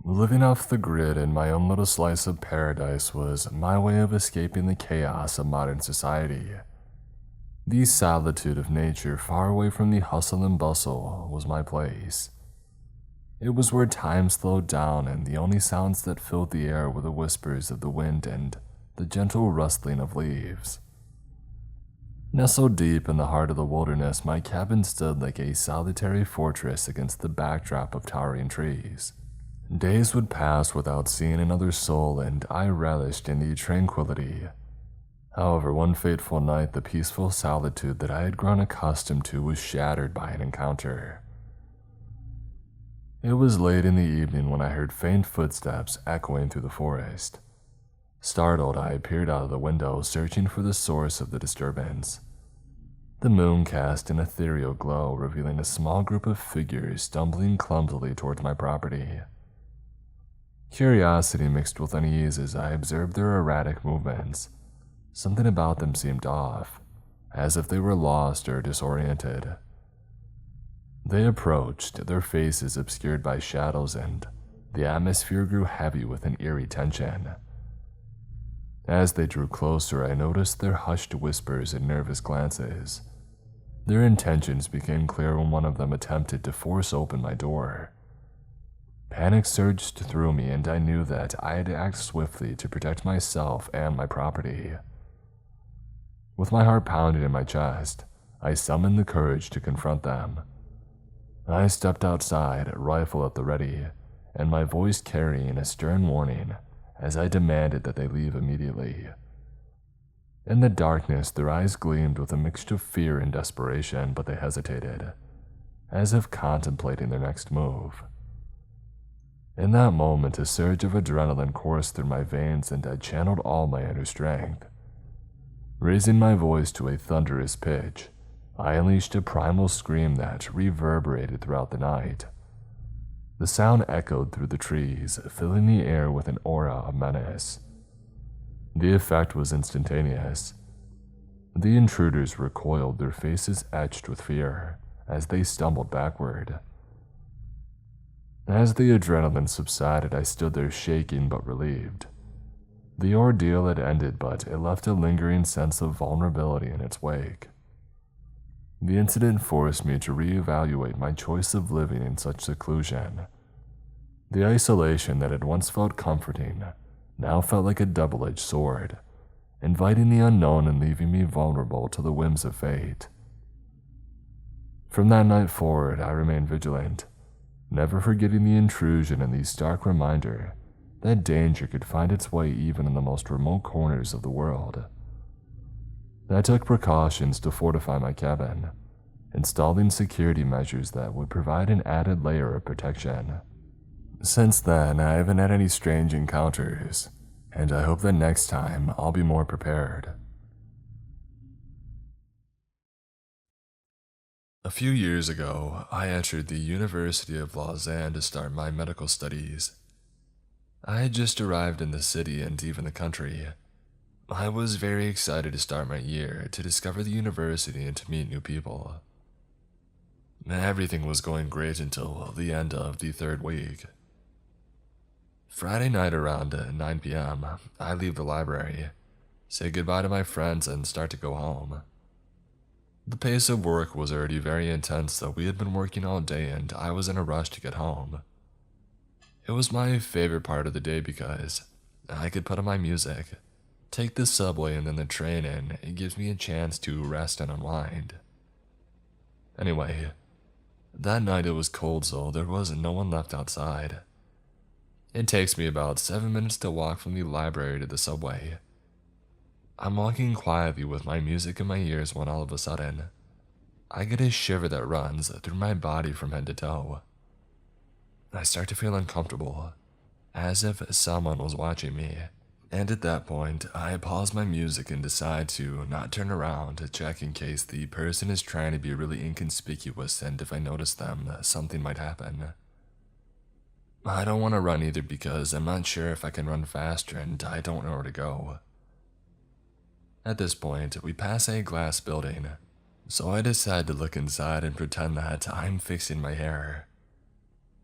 Living off the grid in my own little slice of paradise was my way of escaping the chaos of modern society. The solitude of nature far away from the hustle and bustle was my place. It was where time slowed down and the only sounds that filled the air were the whispers of the wind and the gentle rustling of leaves. Nestled deep in the heart of the wilderness, my cabin stood like a solitary fortress against the backdrop of towering trees. Days would pass without seeing another soul, and I relished in the tranquility. However, one fateful night, the peaceful solitude that I had grown accustomed to was shattered by an encounter. It was late in the evening when I heard faint footsteps echoing through the forest. Startled, I peered out of the window, searching for the source of the disturbance. The moon cast an ethereal glow, revealing a small group of figures stumbling clumsily towards my property. Curiosity mixed with unease as I observed their erratic movements. Something about them seemed off, as if they were lost or disoriented. They approached, their faces obscured by shadows, and the atmosphere grew heavy with an eerie tension. As they drew closer, I noticed their hushed whispers and nervous glances. Their intentions became clear when one of them attempted to force open my door. Panic surged through me, and I knew that I had to act swiftly to protect myself and my property. With my heart pounding in my chest, I summoned the courage to confront them. I stepped outside, rifle at the ready, and my voice carrying a stern warning as I demanded that they leave immediately. In the darkness, their eyes gleamed with a mixture of fear and desperation, but they hesitated, as if contemplating their next move. In that moment, a surge of adrenaline coursed through my veins, and I channeled all my inner strength. Raising my voice to a thunderous pitch, I unleashed a primal scream that reverberated throughout the night. The sound echoed through the trees, filling the air with an aura of menace. The effect was instantaneous. The intruders recoiled, their faces etched with fear, as they stumbled backward. As the adrenaline subsided, I stood there shaking but relieved. The ordeal had ended, but it left a lingering sense of vulnerability in its wake. The incident forced me to reevaluate my choice of living in such seclusion. The isolation that had once felt comforting now felt like a double-edged sword, inviting the unknown and leaving me vulnerable to the whims of fate. From that night forward, I remained vigilant, never forgetting the intrusion and the stark reminder that danger could find its way even in the most remote corners of the world. I took precautions to fortify my cabin, installing security measures that would provide an added layer of protection. Since then, I haven't had any strange encounters, and I hope that next time I'll be more prepared. A few years ago, I entered the University of Lausanne to start my medical studies. I had just arrived in the city and even the country. I was very excited to start my year, to discover the university and to meet new people. Everything was going great until the end of the third week. Friday night around 9 p.m., I leave the library, say goodbye to my friends, and start to go home. The pace of work was already very intense, so we had been working all day and I was in a rush to get home. It was my favorite part of the day because I could put on my music, take the subway and then the train, and it gives me a chance to rest and unwind. Anyway, that night it was cold, so there was no one left outside. It takes me about 7 minutes to walk from the library to the subway. I'm walking quietly with my music in my ears when all of a sudden, I get a shiver that runs through my body from head to toe. I start to feel uncomfortable, as if someone was watching me, and at that point, I pause my music and decide to not turn around to check in case the person is trying to be really inconspicuous, and if I notice them, something might happen. I don't want to run either because I'm not sure if I can run faster and I don't know where to go. At this point, we pass a glass building, so I decide to look inside and pretend that I'm fixing my hair.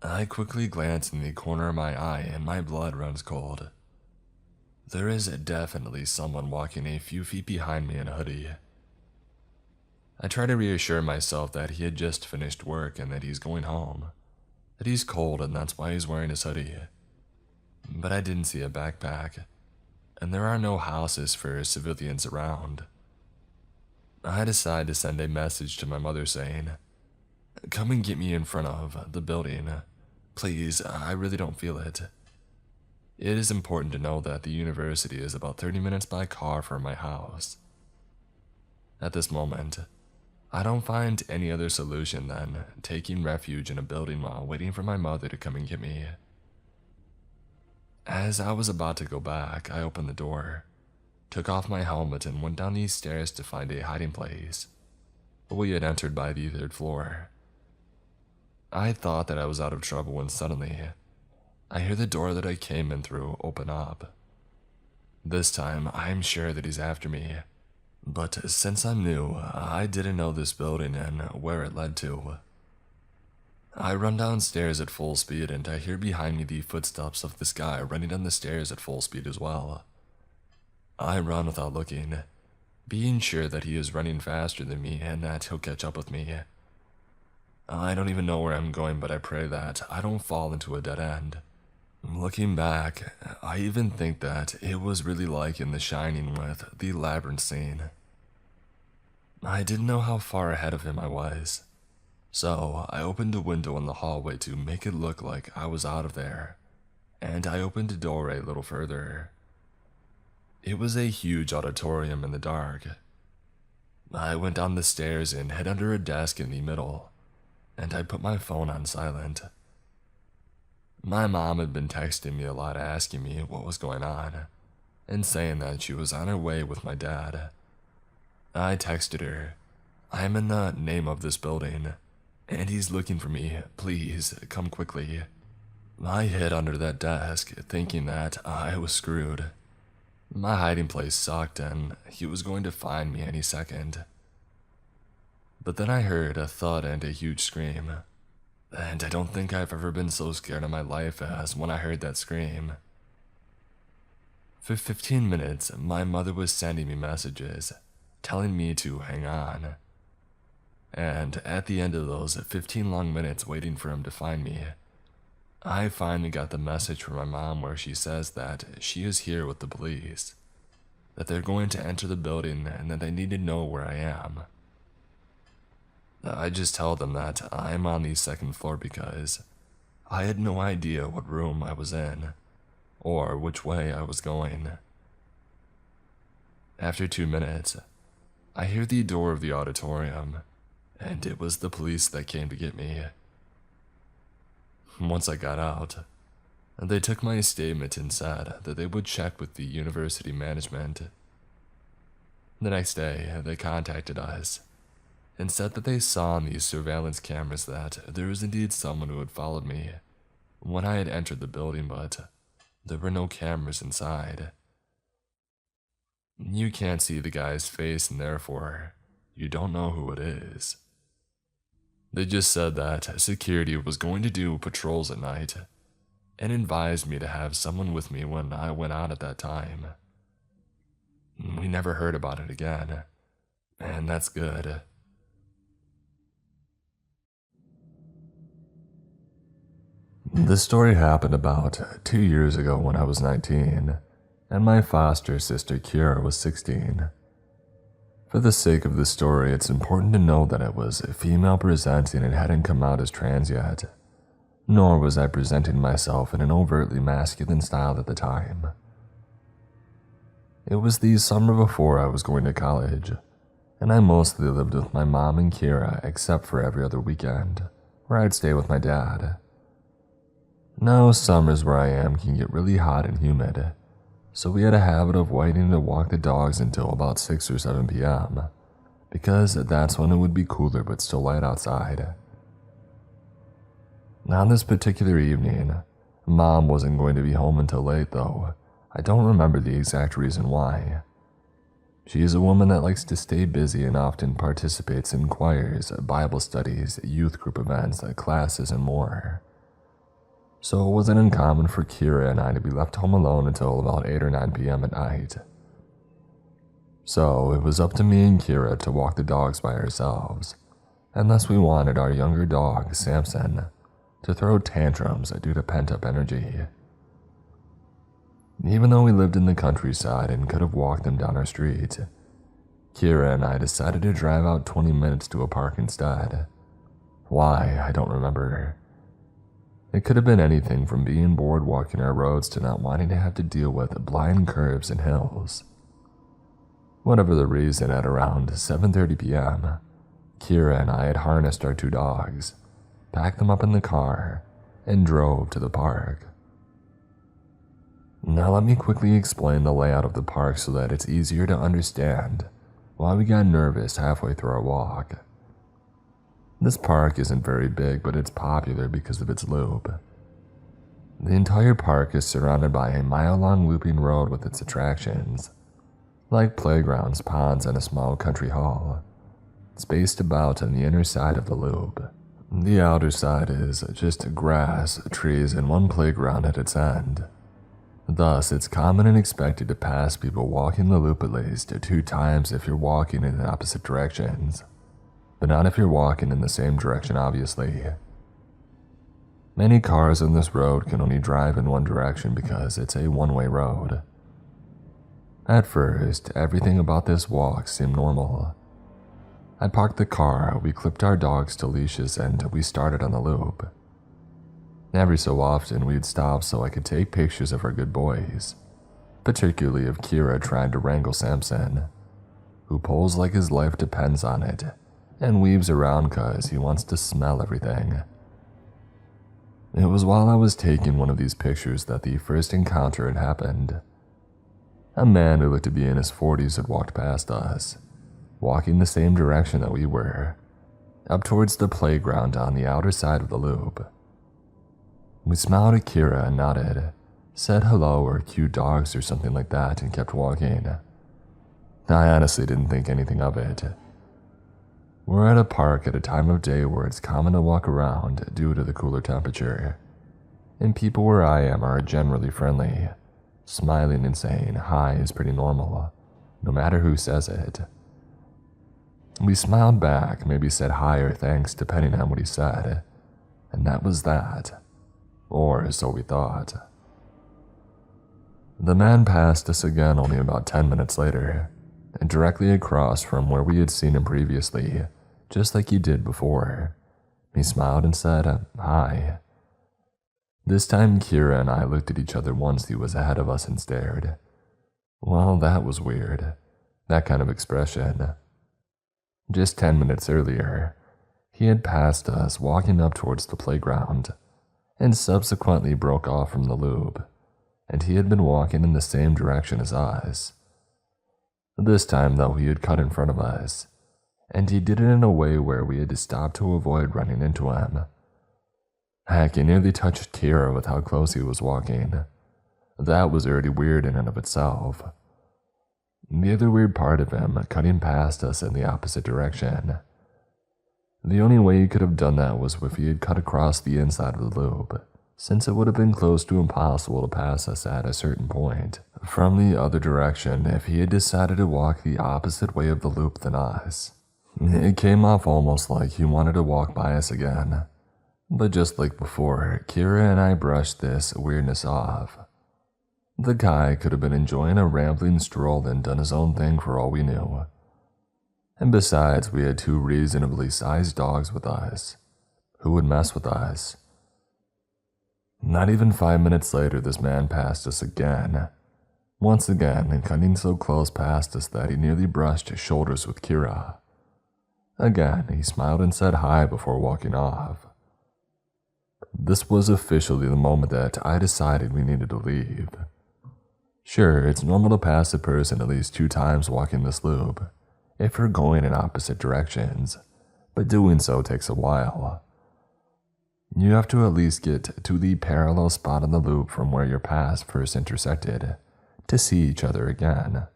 I quickly glance in the corner of my eye and my blood runs cold. There is definitely someone walking a few feet behind me in a hoodie. I try to reassure myself that he had just finished work and that he's going home, that he's cold and that's why he's wearing his hoodie. But I didn't see a backpack, and there are no houses for civilians around. I decide to send a message to my mother saying, "Come and get me in front of the building. Please, I really don't feel it." It is important to know that the university is about 30 minutes by car from my house. At this moment, I don't find any other solution than taking refuge in a building while waiting for my mother to come and get me. As I was about to go back, I opened the door, took off my helmet, and went down these stairs to find a hiding place. We had entered by the 3rd floor. I thought that I was out of trouble when suddenly, I hear the door that I came in through open up. This time, I'm sure that he's after me, but since I'm new, I didn't know this building and where it led to. I run downstairs at full speed and I hear behind me the footsteps of this guy running down the stairs at full speed as well. I run without looking, being sure that he is running faster than me and that he'll catch up with me. I don't even know where I'm going, but I pray that I don't fall into a dead end. Looking back, I even think that it was really like in The Shining with the labyrinth scene. I didn't know how far ahead of him I was, so I opened a window in the hallway to make it look like I was out of there, and I opened a door a little further. It was a huge auditorium in the dark. I went down the stairs and hid under a desk in the middle, and I put my phone on silent. My mom had been texting me a lot asking me what was going on, and saying that she was on her way with my dad. I texted her, "I'm in the name of this building, and he's looking for me, please come quickly." I hid under that desk thinking that I was screwed. My hiding place sucked and he was going to find me any second. But then I heard a thud and a huge scream, and I don't think I've ever been so scared in my life as when I heard that scream. For 15 minutes, my mother was sending me messages, telling me to hang on. And at the end of those 15 long minutes waiting for him to find me, I finally got the message from my mom where she says that she is here with the police, that they're going to enter the building and that they need to know where I am. I just tell them that I'm on the 2nd floor because I had no idea what room I was in or which way I was going. After 2 minutes, I hear the door of the auditorium, and it was the police that came to get me. Once I got out, they took my statement and said that they would check with the university management. The next day, they contacted us and said that they saw on these surveillance cameras that there was indeed someone who had followed me when I had entered the building, but there were no cameras inside. You can't see the guy's face and therefore you don't know who it is. They just said that security was going to do patrols at night and advised me to have someone with me when I went out at that time. We never heard about it again, and that's good. This story happened about 2 years ago when I was 19, and my foster sister Kira was 16. For the sake of the story, it's important to know that it was female presenting and hadn't come out as trans yet, nor was I presenting myself in an overtly masculine style at the time. It was the summer before I was going to college, and I mostly lived with my mom and Kira except for every other weekend, where I'd stay with my dad. Now, summers where I am can get really hot and humid, so we had a habit of waiting to walk the dogs until about 6 or 7 p.m., because that's when it would be cooler but still light outside. On this particular evening, Mom wasn't going to be home until late though. I don't remember the exact reason why. She is a woman that likes to stay busy and often participates in choirs, Bible studies, youth group events, classes, and more. so it wasn't uncommon for Kira and I to be left home alone until about 8 or 9 p.m. at night. So it was up to me and Kira to walk the dogs by ourselves, unless we wanted our younger dog, Samson, to throw tantrums due to pent-up energy. Even though we lived in the countryside and could have walked them down our street, Kira and I decided to drive out 20 minutes to a park instead. Why, I don't remember. It could have been anything from being bored walking our roads to not wanting to have to deal with blind curves and hills. Whatever the reason, at around 7:30 p.m., Kira and I had harnessed our 2 dogs, packed them up in the car, and drove to the park. Now let me quickly explain the layout of the park so that it's easier to understand why we got nervous halfway through our walk. This park isn't very big, but it's popular because of its loop. The entire park is surrounded by a mile-long looping road with its attractions, like playgrounds, ponds, and a small country hall, spaced about on the inner side of the loop. The outer side is just grass, trees, and one playground at its end. Thus, it's common and expected to pass people walking the loop at least 2 times if you're walking in opposite directions, but not if you're walking in the same direction, obviously. Many cars on this road can only drive in one direction because it's a one-way road. At first, everything about this walk seemed normal. I parked the car, we clipped our dogs to leashes, and we started on the loop. Every so often, we'd stop so I could take pictures of our good boys, particularly of Kira trying to wrangle Samson, who pulls like his life depends on it and weaves around cause he wants to smell everything. It was while I was taking one of these pictures that the first encounter had happened. A man who looked to be in his 40s had walked past us, walking the same direction that we were, up towards the playground on the outer side of the loop. We smiled at Kira and nodded, said hello or cute dogs or something like that, and kept walking. I honestly didn't think anything of it. We're at a park at a time of day where it's common to walk around due to the cooler temperature, and people where I am are generally friendly. Smiling and saying hi is pretty normal, no matter who says it. We smiled back, maybe said hi or thanks depending on what he said, and that was that. Or so we thought. The man passed us again only about 10 minutes later, and directly across from where we had seen him previously, just like he did before. He smiled and said, hi. This time Kira and I looked at each other once he was ahead of us and stared. Well, that was weird, that kind of expression. Just 10 minutes earlier, he had passed us walking up towards the playground, and subsequently broke off from the loop, and he had been walking in the same direction as us. This time, though, he had cut in front of us, and he did it in a way where we had to stop to avoid running into him. Heck, he nearly touched Kira with how close he was walking. That was already weird in and of itself. The other weird part of him cutting past us in the opposite direction. The only way he could have done that was if he had cut across the inside of the loop, since it would have been close to impossible to pass us at a certain point from the other direction if he had decided to walk the opposite way of the loop than us. It came off almost like he wanted to walk by us again. But just like before, Kira and I brushed this weirdness off. The guy could have been enjoying a rambling stroll and done his own thing for all we knew. And besides, we had 2 reasonably sized dogs with us. Who would mess with us? Not even 5 minutes later, this man passed us again. Once again, and cutting so close past us that he nearly brushed shoulders with Kira. Again, he smiled and said hi before walking off. This was officially the moment that I decided we needed to leave. Sure, it's normal to pass a person at least 2 times walking this loop, if you're going in opposite directions, but doing so takes a while. You have to at least get to the parallel spot on the loop from where your paths first intersected to see each other again.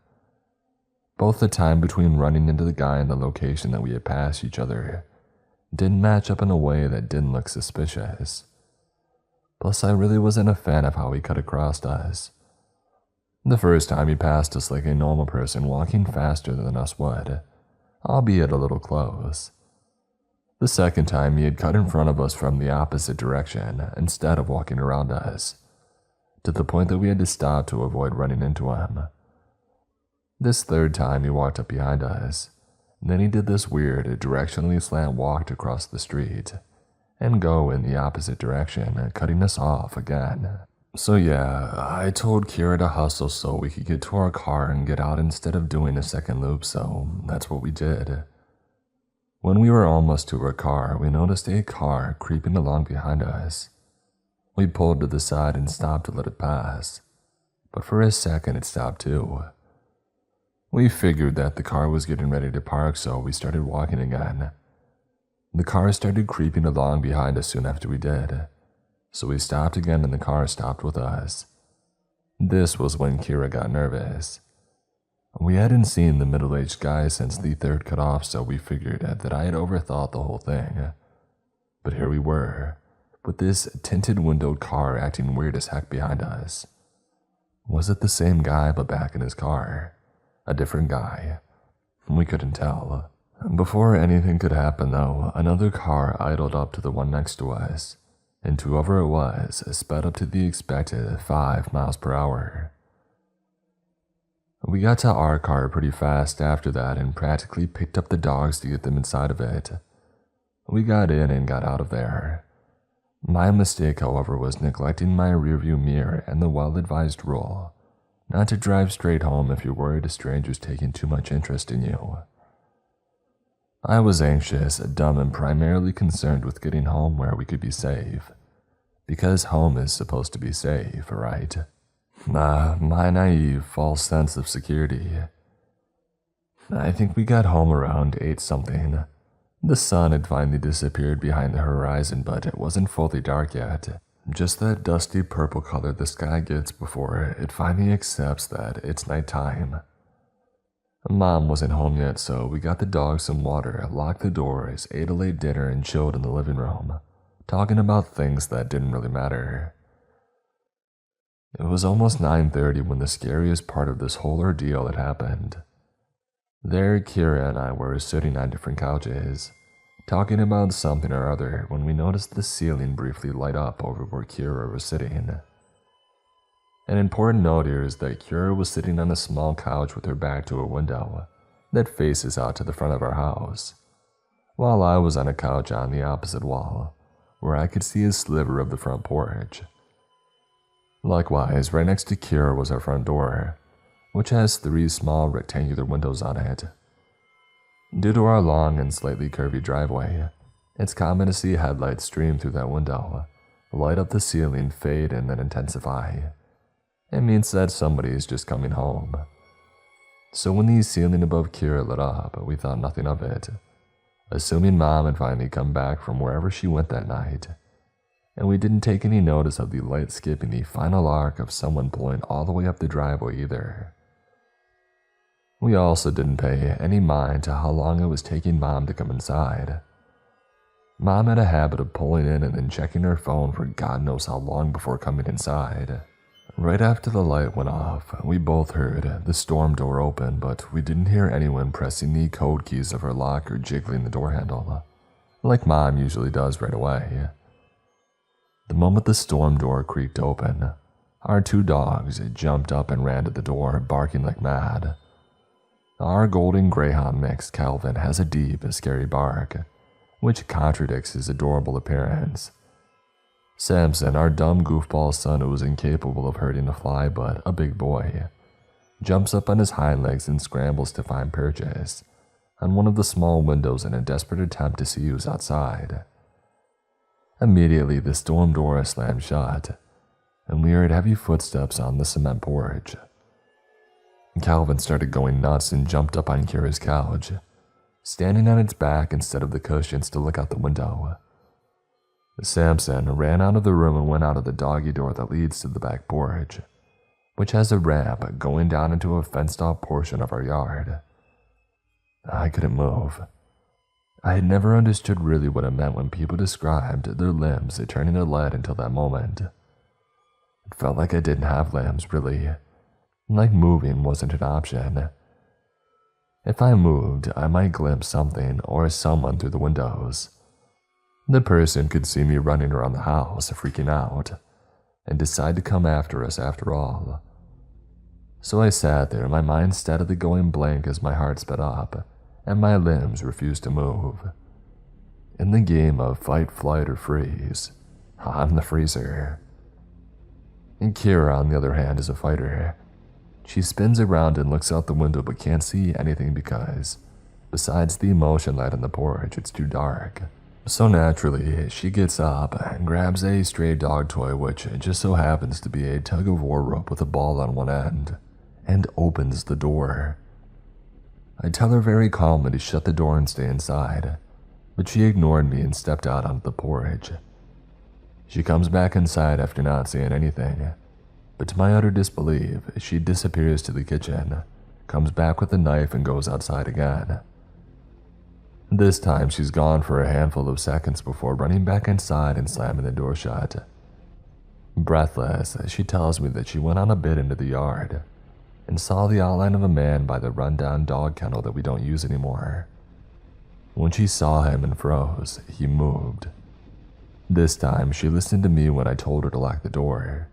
Both the time between running into the guy and the location that we had passed each other didn't match up in a way that didn't look suspicious. Plus, I really wasn't a fan of how he cut across us. The first time he passed us like a normal person walking faster than us would, albeit a little close. The second time he had cut in front of us from the opposite direction instead of walking around us, to the point that we had to stop to avoid running into him. This third time he walked up behind us, and then he did this weird directionally slant walk across the street and go in the opposite direction, cutting us off again. So yeah, I told Kira to hustle so we could get to our car and get out instead of doing a second loop, so that's what we did. When we were almost to our car, we noticed a car creeping along behind us. We pulled to the side and stopped to let it pass, but for a second it stopped too. We figured that the car was getting ready to park, so we started walking again. The car started creeping along behind us soon after we did, so we stopped again and the car stopped with us. This was when Kira got nervous. We hadn't seen the middle-aged guy since the third cutoff, so we figured that I had overthought the whole thing. But here we were, with this tinted windowed car acting weird as heck behind us. Was it the same guy but back in his car? A different guy? We couldn't tell. Before anything could happen though, another car idled up to the one next to us, and whoever it was sped up to the expected 5 miles per hour. We got to our car pretty fast after that and practically picked up the dogs to get them inside of it. We got in and got out of there. My mistake, however, was neglecting my rearview mirror and the well-advised rule not to drive straight home if you're worried a stranger's taking too much interest in you. I was anxious, dumb, and primarily concerned with getting home where we could be safe. Because home is supposed to be safe, right? My naive, false sense of security. I think we got home around 8-something. The sun had finally disappeared behind the horizon, but it wasn't fully dark yet. Just that dusty purple color the sky gets before it finally accepts that it's nighttime. Mom wasn't home yet, so we got the dogs some water, locked the doors, ate a late dinner, and chilled in the living room, talking about things that didn't really matter. It was almost 9:30 when the scariest part of this whole ordeal had happened. There, Kira and I were sitting on different couches, talking about something or other when we noticed the ceiling briefly light up over where Kira was sitting. An important note here is that Kira was sitting on a small couch with her back to a window that faces out to the front of our house, while I was on a couch on the opposite wall, where I could see a sliver of the front porch. Likewise, right next to Kira was our front door, which has 3 small rectangular windows on it. Due to our long and slightly curvy driveway, it's common to see headlights stream through that window, light up the ceiling, fade, and then intensify. It means that somebody is just coming home. So when the ceiling above Kira lit up, we thought nothing of it, assuming Mom had finally come back from wherever she went that night, and we didn't take any notice of the light skipping the final arc of someone pulling all the way up the driveway either. We also didn't pay any mind to how long it was taking Mom to come inside. Mom had a habit of pulling in and then checking her phone for God knows how long before coming inside. Right after the light went off, we both heard the storm door open, but we didn't hear anyone pressing the code keys of her lock or jiggling the door handle, like Mom usually does right away. The moment the storm door creaked open, our 2 dogs jumped up and ran to the door, barking like mad. Our golden greyhound mix, Calvin, has a deep, scary bark, which contradicts his adorable appearance. Samson, our dumb goofball son who was incapable of hurting a fly but a big boy, jumps up on his hind legs and scrambles to find purchase on one of the small windows in a desperate attempt to see who's outside. Immediately, the storm door slammed shut, and we heard heavy footsteps on the cement porch. Calvin started going nuts and jumped up on Kira's couch, standing on its back instead of the cushions to look out the window. Samson ran out of the room and went out of the doggy door that leads to the back porch, which has a ramp going down into a fenced-off portion of our yard. I couldn't move. I had never understood really what it meant when people described their limbs turning to lead until that moment. It felt like I didn't have limbs, really. Like moving wasn't an option. If I moved, I might glimpse something or someone through the windows. The person could see me running around the house, freaking out, and decide to come after us after all. So I sat there, my mind steadily going blank as my heart sped up, and my limbs refused to move. In the game of fight, flight, or freeze, I'm the freezer. And Kira, on the other hand, is a fighter. She spins around and looks out the window but can't see anything because, besides the emotion light on the porch, it's too dark. So naturally, she gets up and grabs a stray dog toy, which just so happens to be a tug-of-war rope with a ball on one end, and opens the door. I tell her very calmly to shut the door and stay inside, but she ignored me and stepped out onto the porch. She comes back inside after not saying anything, but to my utter disbelief, she disappears to the kitchen, comes back with a knife and goes outside again. This time she's gone for a handful of seconds before running back inside and slamming the door shut. Breathless, she tells me that she went on a bit into the yard and saw the outline of a man by the rundown dog kennel that we don't use anymore. When she saw him and froze, he moved. This time, she listened to me when I told her to lock the door.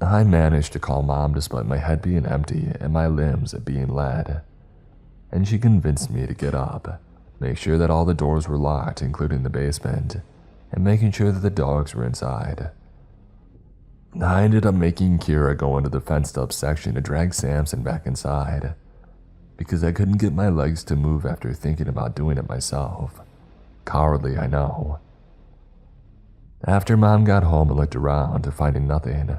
I managed to call Mom despite my head being empty and my limbs being lead, and she convinced me to get up, make sure that all the doors were locked, including the basement, and making sure that the dogs were inside. I ended up making Kira go into the fenced-up section to drag Samson back inside, because I couldn't get my legs to move after thinking about doing it myself. Cowardly, I know. After Mom got home and looked around, finding nothing,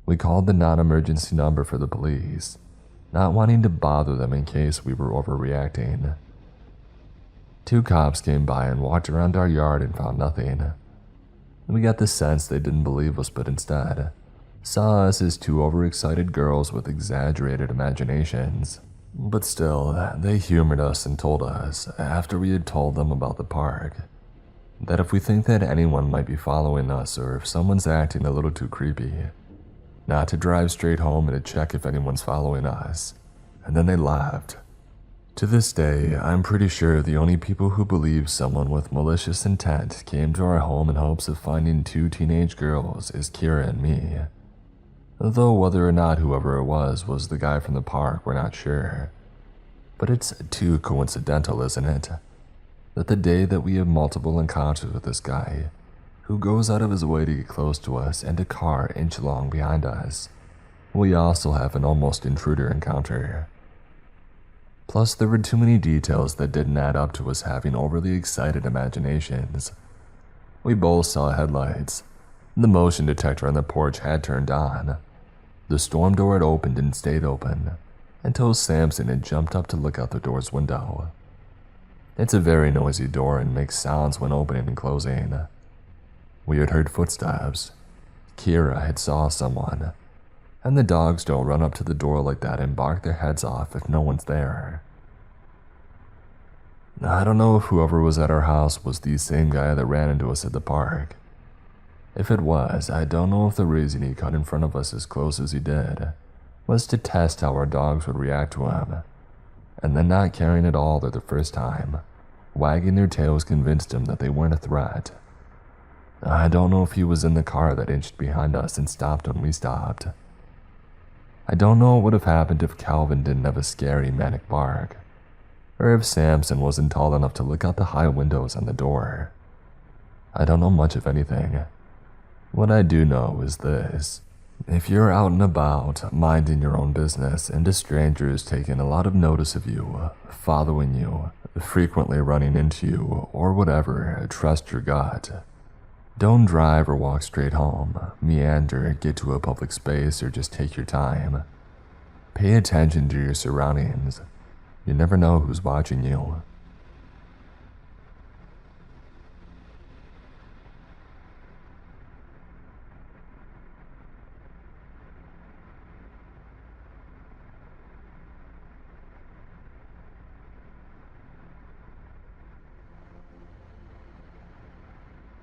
we called the non-emergency number for the police, not wanting to bother them in case we were overreacting. 2 cops came by and walked around our yard and found nothing. We got the sense they didn't believe us, but instead saw us as 2 overexcited girls with exaggerated imaginations. But still, they humored us and told us, after we had told them about the park, that if we think that anyone might be following us or if someone's acting a little too creepy, not to drive straight home and to check if anyone's following us. And then they laughed. To this day, I'm pretty sure the only people who believe someone with malicious intent came to our home in hopes of finding 2 teenage girls is Kira and me. Though whether or not whoever it was the guy from the park, we're not sure. But it's too coincidental, isn't it? That the day that we have multiple encounters with this guy, who goes out of his way to get close to us and a car inch-long behind us, we also have an almost intruder encounter. Plus, there were too many details that didn't add up to us having overly excited imaginations. We both saw headlights. The motion detector on the porch had turned on. The storm door had opened and stayed open until Samson had jumped up to look out the door's window. It's a very noisy door and makes sounds when opening and closing. We had heard footsteps. Kira had saw someone. And the dogs don't run up to the door like that and bark their heads off if no one's there. I don't know if whoever was at our house was the same guy that ran into us at the park. If it was, I don't know if the reason he cut in front of us as close as he did was to test how our dogs would react to him, and then not caring at all the first time, wagging their tails convinced him that they weren't a threat. I don't know if he was in the car that inched behind us and stopped when we stopped. I don't know what would have happened if Calvin didn't have a scary manic bark, or if Samson wasn't tall enough to look out the high windows on the door. I don't know much of anything. What I do know is this: if you're out and about, minding your own business, and a stranger is taking a lot of notice of you, following you, frequently running into you, or whatever, trust your gut. Don't drive or walk straight home, meander, get to a public space, or just take your time. Pay attention to your surroundings. You never know who's watching you.